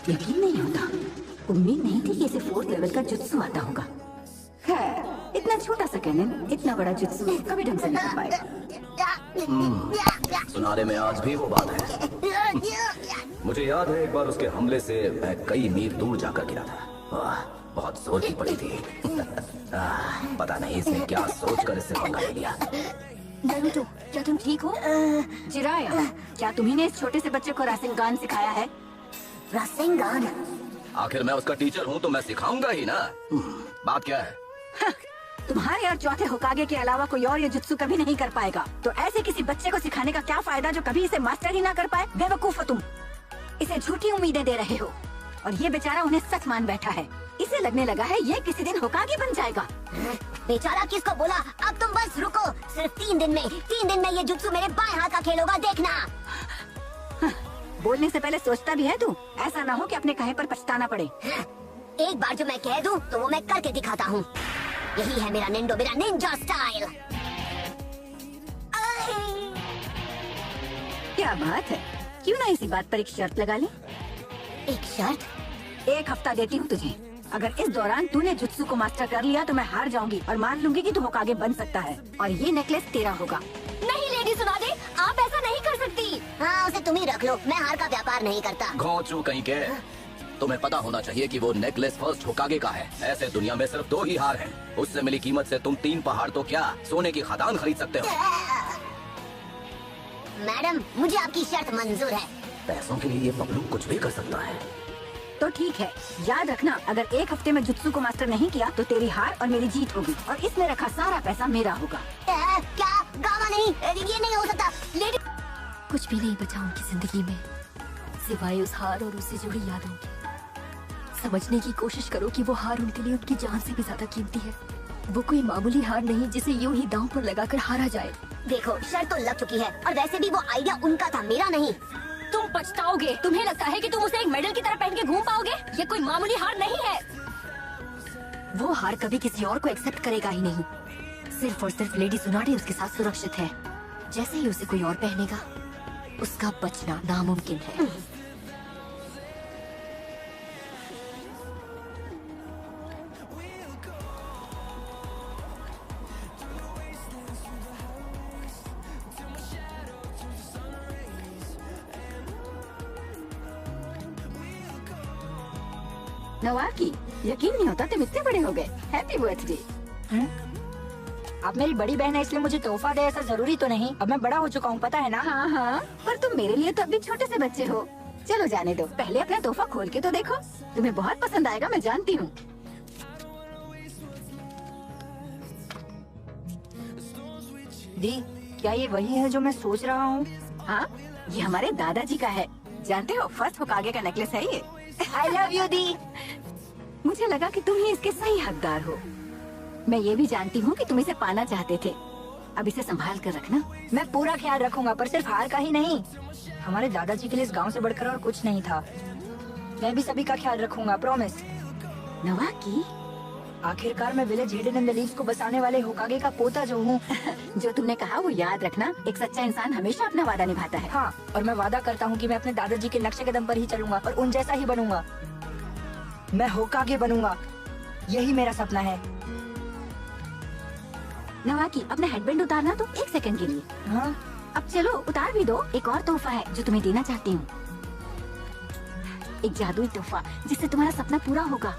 यकीन नहीं होता। उम्मीद नहीं थी कि इसे 4th लेवल का जुत्सु आता होगा। खैर, इतना छोटा सा कैनन इतना बड़ा जुत्सु कभी ढंग से नहीं कर पाएगा। सुनारे में आज भी वो बात है। मुझे याद है एक बार उसके हमले से मैं कई मील दूर जाकर गिरा था। बहुत जोर की पड़ी थी। पता नहीं इसने क्या सोचकर इससे पंगा ले लिया। नारुतो, क्या तुम ठीक हो? जिराया, क्या तुम्ही ने इस छोटे से बच्चे को रासेंगान सिखाया है? रासेंगान? आखिर मैं उसका टीचर हूँ तो मैं सिखाऊंगा ही ना। बात क्या है? तुम्हारे और चौथे होकागे के अलावा कोई और ये जुत्सु कभी नहीं कर पाएगा। तो ऐसे किसी बच्चे को सिखाने का क्या फायदा जो कभी इसे मास्टर ही ना कर पाए? बेवकूफ हो तुम। इसे झूठी उम्मीदें दे रहे हो और ये बेचारा उन्हें सच मान बैठा है। इसे लगने लगा है ये किसी दिन होकागे बन जाएगा। बेचारा किसको बोला? अब तुम बस रुको। सिर्फ 3 दिन में ये जुत्सु मेरे बाएं हाथ का खेल होगा, देखना। बोलने से पहले सोचता भी है तू? ऐसा ना हो कि अपने कहे पर पछताना पड़े। एक बार जो मैं कह दूं तो वो मैं करके दिखाता हूँ। यही है मेरा निंजा स्टाइल। क्या बात है, क्यों ना इसी बात पर एक शर्त लगा ले? एक शर्त? 1 हफ्ता देती हूँ तुझे। अगर इस दौरान तूने जुत्सु को मास्टर कर लिया तो मैं हार जाऊंगी और मान लूंगी कि तू होकागे बन सकता है और ये नेकलेस तेरा होगा। नहीं लेडी सुनादे, आप ऐसा नहीं कर सकती। हाँ, उसे तुम ही रख लो, मैं हार का व्यापार नहीं करता। घोंचू कहीं के। तुम्हें पता होना चाहिए कि वो नेकलेस फर्स्ट होकागे का है। ऐसे दुनिया में सिर्फ 2 ही हार हैं। उससे मिली कीमत से तुम 3 पहाड़ तो क्या सोने की खदान खरीद सकते हो। मैडम, मुझे आपकी शर्त मंजूर है। पैसों के लिए ये पगलू कुछ भी कर सकता है। तो ठीक है, याद रखना, अगर 1 हफ्ते में जुत्सु को मास्टर नहीं किया तो तेरी हार और मेरी जीत होगी और इसमें रखा सारा पैसा मेरा होगा। क्या? गावा नहीं, ये नहीं हो सकता। लेडी, कुछ भी नहीं बचा उनकी जिंदगी में सिवाय उस हार और उससे जुड़ी यादों के। समझने की कोशिश करो कि वो हार उनके लिए उनकी जान से भी ज्यादा कीमती है। वो कोई मामूली हार नहीं जिसे यूं ही दांव पर लगाकर हारा जाए। देखो, शर्त तो लग चुकी है और वैसे भी वो आइडिया उनका था, मेरा नहीं। तुम पछताओगे। तुम्हें लगता है कि तुम उसे एक मेडल की तरह पहन के घूम पाओगे? ये कोई मामूली हार नहीं है। वो हार कभी किसी और को एक्सेप्ट करेगा ही नहीं। सिर्फ और सिर्फ लेडी सुनाडे उसके साथ सुरक्षित है। जैसे ही उसे कोई और पहनेगा उसका बचना नामुमकिन है। नवाकी, यकीन नहीं होता तुम इतने बड़े हो गए। Happy birthday. अब मेरी बड़ी बहन है इसलिए मुझे तोहफा दे ऐसा जरूरी तो नहीं। अब मैं बड़ा हो चुका हूँ, पता है ना? हाँ हाँ, पर तुम मेरे लिए तो अभी छोटे से बच्चे हो। चलो जाने दो, पहले अपना तोहफा खोल के तो देखो। तुम्हें बहुत पसंद आएगा, मैं जानती हूँ। दी, क्या ये वही है जो मैं सोच रहा हूँ? हाँ, ये हमारे दादाजी का है। जानते हो, फर्स्ट होकागे का नेकलेस है ये। I love you, दी। मुझे लगा कि तुम ही इसके सही हकदार हो। मैं ये भी जानती हूँ कि तुम इसे पाना चाहते थे। अब इसे संभाल कर रखना। मैं पूरा ख्याल रखूंगा, पर सिर्फ हार का ही नहीं। हमारे दादाजी के लिए इस गांव से बढ़कर और कुछ नहीं था। मैं भी सभी का ख्याल रखूंगा, प्रॉमिस। नवाकी, आखिरकार मैं village hidden in the leaves को बसाने वाले होकागे का पोता जो हूँ। जो तुमने कहा वो याद रखना, एक सच्चा इंसान हमेशा अपना वादा निभाता है। हाँ, और मैं वादा करता हूँ कि मैं अपने दादाजी के नक्शे कदम पर ही चलूंगा और उन जैसा ही बनूंगा। मैं होकागे बनूंगा, यही मेरा सपना है। नवाकी, अपना हेडबैंड उतारना तो 1 सेकंड के लिए। हाँ, अब चलो उतार भी दो। एक और तोहफा है जो तुम्हें देना चाहती हूँ। एक जादुई तोहफा जिससे तुम्हारा सपना पूरा होगा।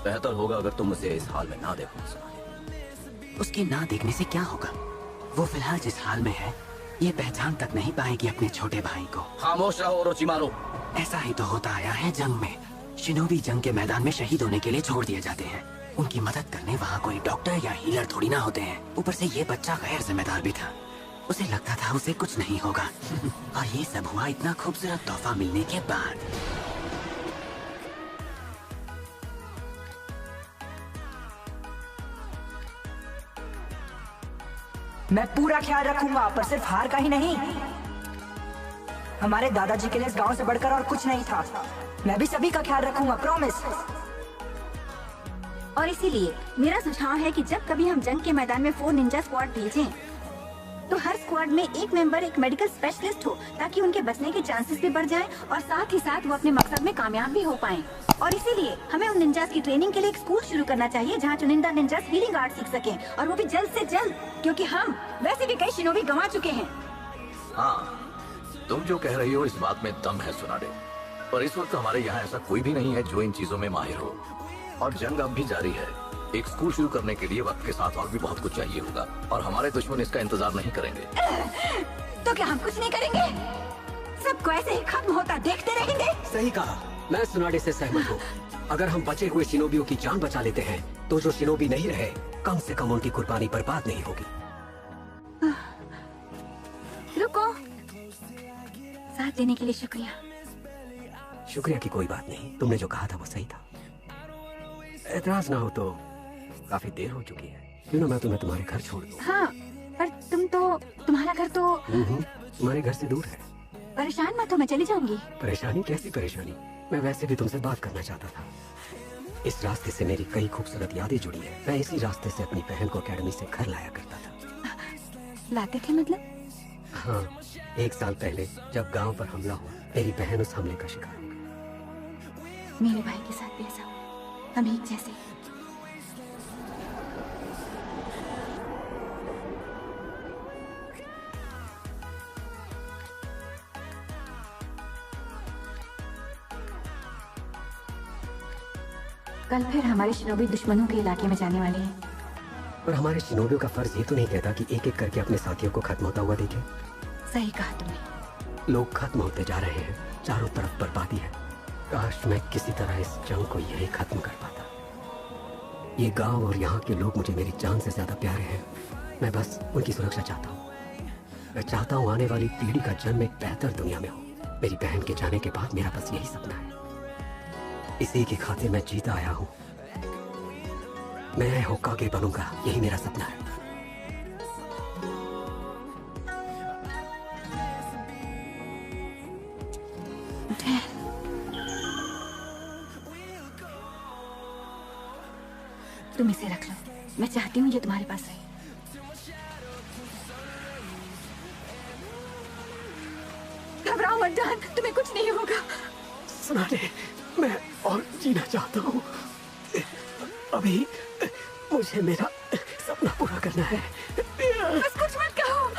बेहतर होगा अगर तुम उसे इस हाल में ना देखो। उसके ना देखने से क्या होगा? वो फिलहाल जिस हाल में है ये पहचान तक नहीं पाएगी अपने छोटे भाई को। खामोश रहो ओरोचिमारू। ऐसा ही तो होता आया है जंग में। शिनोबी जंग के मैदान में शहीद होने के लिए छोड़ दिए जाते हैं। उनकी मदद करने वहाँ कोई डॉक्टर या हीलर थोड़ी ना होते हैं। ऊपर से ये बच्चा गैर जिम्मेदार भी था। उसे लगता था उसे कुछ नहीं होगा। और ये सब हुआ इतना खूबसूरत तोहफा मिलने के बाद। मैं पूरा ख्याल रखूंगा, पर सिर्फ हार का ही नहीं। हमारे दादाजी के लिए इस गांव से बढ़कर और कुछ नहीं था। मैं भी सभी का ख्याल रखूंगा, प्रॉमिस। और इसीलिए मेरा सुझाव है कि जब कभी हम जंग के मैदान में 4 निंजा स्क्वाड भेजें, तो हर स्क्वाड में एक मेंबर एक मेडिकल स्पेशलिस्ट हो, ताकि उनके बचने के चांसेस भी बढ़ जाएं और साथ ही साथ वो अपने मकसद में कामयाब भी हो पाएं। और इसीलिए हमें उन निंजास की ट्रेनिंग के लिए एक स्कूल शुरू करना चाहिए, जहां चुनिंदा निंजास हीलिंग आर्ट सीख सकें, और वो भी जल्द से जल्द, क्योंकि हम वैसे भी कई शिनोबी गंवा चुके हैं। हाँ, तुम जो कह रही हो इस बात में दम है सुनाडे, पर इस वक्त हमारे यहाँ ऐसा कोई भी नहीं है जो इन चीजों में माहिर हो, और जंग अब भी जारी है। एक स्कूल शुरू करने के लिए वक्त के साथ और भी बहुत कुछ चाहिए होगा, और हमारे दुश्मन इसका इंतजार नहीं करेंगे। तो क्या हम कुछ नहीं करेंगे? सबको ऐसे ही खत्म होता देखते रहेंगे? सही कहा, मैं सुनाडे से सहमत हूँ। अगर हम बचे हुए शिनोबियों की जान बचा लेते हैं, तो जो शिनोबी नहीं रहे, कम से कम उनकी कुर्बानी बर्बाद नहीं होगी। रुको, साथ देने के लिए शुक्रिया। शुक्रिया की कोई बात नहीं, तुमने जो कहा था वो सही था। एतराज ना हो तो काफी देर हो चुकी है, क्यों ना मैं तुम्हें तुम्हारे घर छोड़ दूं? हाँ, पर तुम्हारा घर तो तुम्हारे घर से दूर है। परेशान मत हो, मैं चली जाऊंगी। परेशानी? कैसी परेशानी? मैं वैसे भी तुमसे बात करना चाहता था। इस रास्ते से मेरी कई खूबसूरत यादें जुड़ी है। मैं इसी रास्ते से अपनी बहन को अकेडमी से घर लाया करता था। लाते थे मतलब? हाँ, 1 साल पहले जब गांव पर हमला हुआ, मेरी बहन उस हमले का शिकार हो गई। मेरे भाई के साथ भी ऐसा हुआ, हम एक जैसे। कल फिर हमारे शिनोबी दुश्मनों के इलाके में जाने वाले हैं। पर हमारे शिनोबियों का फर्ज ये तो नहीं कहता कि एक एक करके अपने साथियों को खत्म होता हुआ देखें। सही कहा तुमने। लोग खत्म होते जा रहे हैं, चारों तरफ बर्बादी है। काश मैं किसी तरह इस जंग को यही खत्म कर पाता। ये गांव और यहाँ के लोग मुझे मेरी जान से ज्यादा प्यारे हैं। मैं बस उनकी सुरक्षा चाहता हूँ। मैं चाहता हूँ आने वाली पीढ़ी का जन्म एक बेहतर दुनिया में हो। मेरी बहन के जाने के बाद मेरा बस यही सपना है। इसी की खातिर मैं जीता आया हूँ। मैं होकागे बनूंगा, यही मेरा सपना है। तुम इसे रख लो, मैं चाहती हूँ ये तुम्हारे पास रहे। घबराओ मत जान, तुम्हें कुछ नहीं होगा। सुनाडे, मैं और जीना चाहता हूँ। अभी मुझे मेरा सपना पूरा करना है। बस कुछ मत कहो।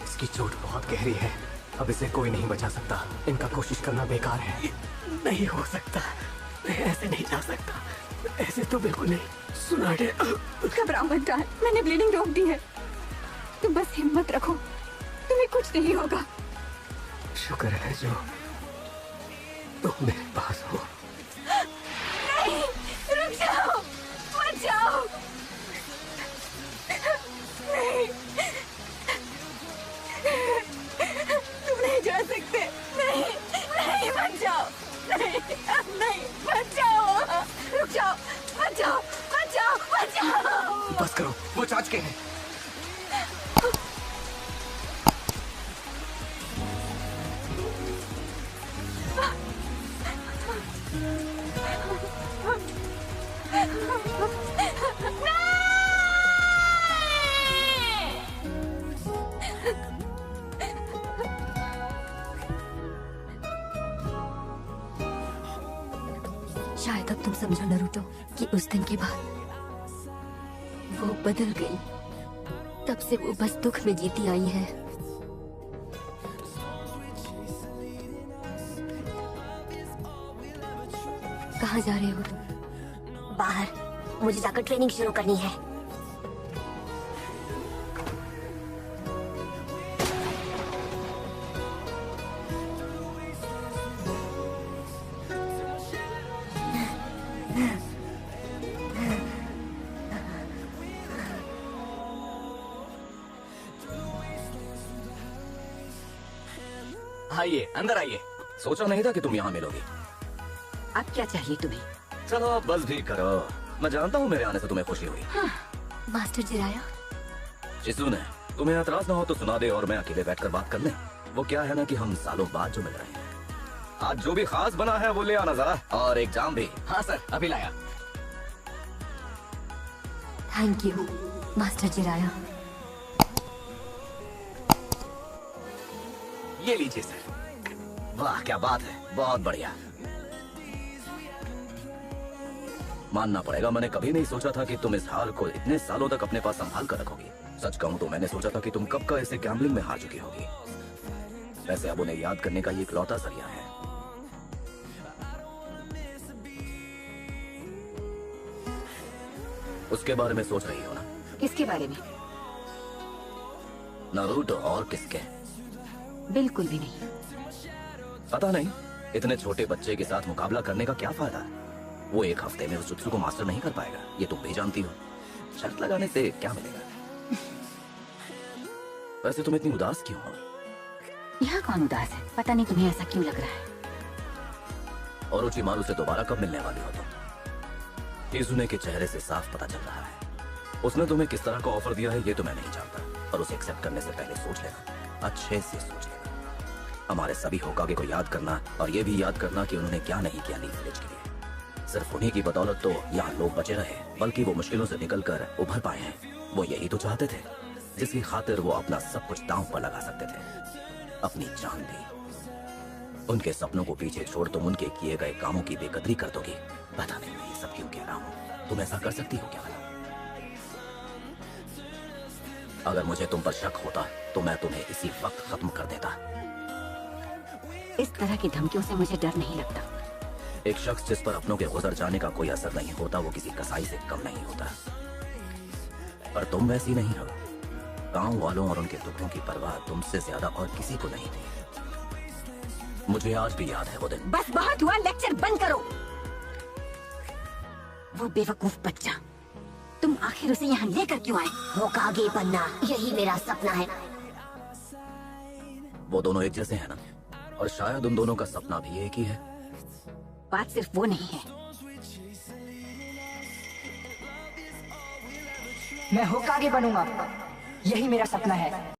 इसकी चोट बहुत गहरी है, अब इसे कोई नहीं बचा सकता। इनका कोशिश करना बेकार है। नहीं हो सकता, मैं ऐसे नहीं जा सकता, ऐसे तो बिल्कुल नहीं। सुनाडे, घबराओ मत जान, मैंने ब्लीडिंग रोक दी है। तुम बस हिम्मत रखो, तुम्हें कुछ नहीं होगा। शुक्र है जो तुम मेरे पास हो। नहीं, रुक जाओ, मत जाओ। नहीं, तुम नहीं जा सकते। नहीं, नहीं, मत जाओ। नहीं, नहीं, मत जाओ। रुक जाओ, मत जाओ, मत जाओ, मत जाओ। बस करो, वो चाच के हैं। शायद अब तुम समझो नरूटो कि उस दिन के बाद वो बदल गई। तब से वो बस दुख में जीती आई है। कहाँ जा रहे हो तुम? बाहर, मुझे जाकर ट्रेनिंग शुरू करनी है। आइए, अंदर आइए। सोचा नहीं था कि तुम यहाँ मिलोगी। अब क्या चाहिए तुम्हें? चलो बस भी करो। मैं जानता हूँ मेरे आने से तुम्हें खुशी हुई। मास्टर जिराया, चिज़ुने, तुम्हें एतराज ना हो तो सुना दे और मैं अकेले बैठकर बात कर ले। वो क्या है ना कि हम सालों बाद जो मिल रहे हैं, आज जो भी खास बना है वो ले आना जरा, और एक जाम भी। हाँ सर, अभी लाया। Thank you master Jiraiya. ये लीजिए सर। वाह क्या बात है, बहुत बढ़िया। मानना पड़ेगा, मैंने कभी नहीं सोचा था कि तुम इस हाल को इतने सालों तक अपने पास संभाल कर रखोगी। सच कहूं तो मैंने सोचा था कि तुम कब का ऐसे गैम्बलिंग में हार चुकी होगी। वैसे अब उन्हें याद करने का ये इकलौता जरिया है। उसके बारे में सोच रही हो ना? किसके बारे में? नारुतो और किसके? बिल्कुल भी नहीं। पता नहीं, इतने छोटे बच्चे के साथ मुकाबला करने का क्या फायदा है? वो एक हफ्ते में उस जुत्सु को मास्टर नहीं कर पाएगा, ये तुम भी जानती हो। शर्त लगाने से क्या मिलेगा? वैसे तुम इतनी उदास क्यों हो? यहाँ कौन उदास है? पता नहीं तुम्हें ऐसा क्यों लग रहा है। और उचिमारू से दोबारा कब मिलने वाली हो तुम? हिजुने के चेहरे से साफ पता चल रहा है। उसने तुम्हें किस तरह का ऑफर दिया है ये तो मैं नहीं जानता, पर उसे एक्सेप्ट करने से पहले सोच लेना, अच्छे से सोच लेना। हमारे सभी होकागे को याद करना, और ये भी याद करना कि उन्होंने क्या नहीं किया लीफ विलेज के लिए। सिर्फ उन्हीं की बदौलत तो यहाँ लोग बचे रहे, बल्कि वो मुश्किलों से निकलकर उभर पाए हैं। वो यही तो चाहते थे, जिसकी खातिर वो अपना सब कुछ दांव पर लगा सकते थे, अपनी जान भी। उनके सपनों को पीछे छोड़ तुम उनके किए गए कामों की बेकदरी कर दोगी। पता नहीं मैं ये सब क्यों कह रहा हूँ, तुम ऐसा कर सकती हो क्या? अगर मुझे तुम पर शक होता तो मैं तुम्हें इसी वक्त खत्म कर देता। इस तरह की धमकियों से मुझे डर नहीं लगता। एक शख्स जिस पर अपनों के गुजर जाने का कोई असर नहीं होता, वो किसी कसाई से कम नहीं होता। पर तुम वैसी नहीं हो। गांव वालों और उनके दुखों की परवाह तुमसे ज्यादा और किसी को नहीं थी। मुझे आज भी याद है वो दिन। बस बहुत हुआ, लेक्चर बंद करो। वो बेवकूफ बच्चा, तुम आखिर उसे यहाँ लेकर क्यों आए? होकागे बनना यही मेरा सपना है। वो दोनों एक जैसे हैं ना, और शायद उन दोनों का सपना भी एक ही है। बात सिर्फ वो नहीं है। मैं होकागे बनूंगा, यही मेरा सपना है।